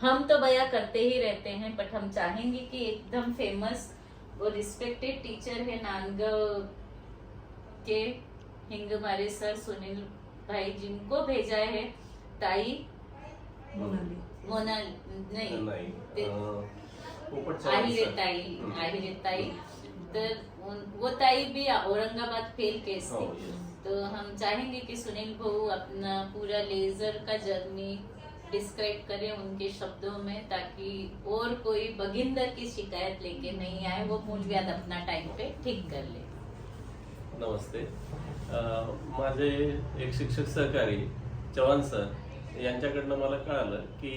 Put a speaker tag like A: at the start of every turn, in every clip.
A: हम तो बया करते ही रहते हैं, बट हम चाहेंगे कि एकदम फेमस और रिस्पेक्टेड टीचर है नांदगांव के हिंगमारे सर सुनील भाई, जिनको भेजा है ताई
B: मोनाली
A: मोना नहीं
C: नाही
A: ते-
C: पोपट चव्हाण
A: आहिरे
C: सर.
A: ताई आहिरे ताई, तर वो ताई भी औरंगाबाद फेल केस
C: हो,
A: थी।
C: yes.
A: तो हम चाहेंगे कि सुनील भाऊ अपना पूरा लेजर का जर्नी डिस्क्राइब करें उनके शब्दों में, ताकि और कोई बगिंदर की शिकायत लेके नहीं आए, वो मूलव्याध अपना टाइम पे ठीक कर ले।
C: नमस्ते. माझे एक शिक्षक सहकारी चव्हाण सर यांच्याकडनं मला कळालं की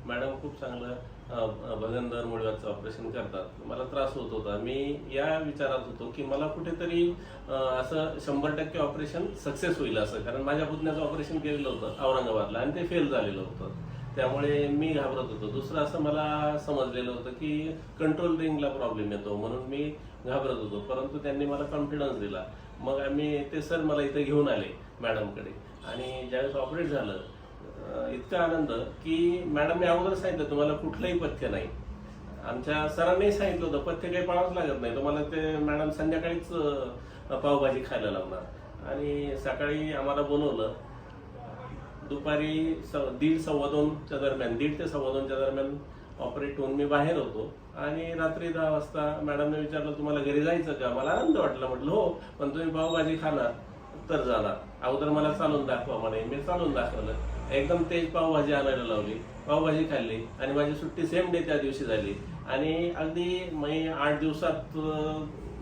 C: मॅडम खूप चांगलं भगंदर मुळव्याधचं ऑपरेशन करतात. मला त्रास होत होता. मी या विचारात होतो की मला कुठेतरी असं 100% ऑपरेशन सक्सेस होईल असं, कारण माझ्या पुतण्याचं ऑपरेशन केलेलं होतं औरंगाबादला आणि ते फेल झालेलं होतं. त्यामुळे मी घाबरत होतो. दुसरं असं मला समजलेलं होतं की कंट्रोल रिंगला प्रॉब्लेम येतो, म्हणून मी घाबरत होतो. परंतु त्यांनी मला कॉन्फिडन्स दिला. मग ते सर मला इथे घेऊन आले मॅडमकडे, आणि ज्यावेळेस ऑपरेट झालं इतका आनंद की मॅडमने अगोदर सांगितलं तुम्हाला कुठलंही पथ्य नाही. आमच्या सरांनी सांगितलं होतं पथ्य काही पाळावंच लागत नाही, तुम्हाला ते मॅडम संध्याकाळीच पावभाजी खायला लावणार. आणि सकाळी आम्हाला बोलवलं. दुपारी 1:30-1:15च्या दरम्यान, 1:30 ते 2:15च्या दरम्यान ऑपरेट होऊन मी बाहेर होतो. आणि रात्री 10 वाजता मॅडमने विचारलं तुम्हाला घरी जायचं का? मला आनंद वाटला. म्हटलं हो, पण तुम्ही पावभाजी खाणार तर जाणार. अगोदर मला चालून दाखवा म्हणे. मी चालून दाखवलं. एकदम तेज पावभाजी आणायला लावली. पावभाजी खाल्ली आणि माझी सुट्टी सेम डे त्या दिवशी झाली. आणि अगदी मी 8 दिवसात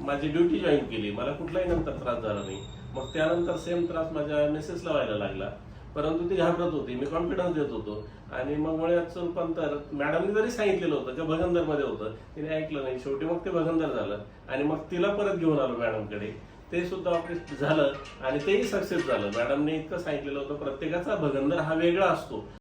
C: माझी ड्युटी जॉईन केली. मला कुठलाही नंतर त्रास झाला नाही. मग त्यानंतर सेम त्रास माझ्या मिसेसला व्हायला लागला, परंतु ती घाबरत होती. मी कॉन्फिडन्स देत होतो. आणि मग मुळव्याधचं रूपांतर मॅडमने जरी सांगितलेलं होतं की भगंदरमध्ये होतं, तिने ऐकलं नाही. शेवटी मग ते भगंदर झालं आणि मग तिला परत घेऊन आलो मॅडमकडे. ते सुद्धा ऑपरेशन झालं आणि तेही सक्सेस झालं. मॅडमने इतकं सांगितलेलं होतं प्रत्येकाचा भगंदर हा वेगळा असतो.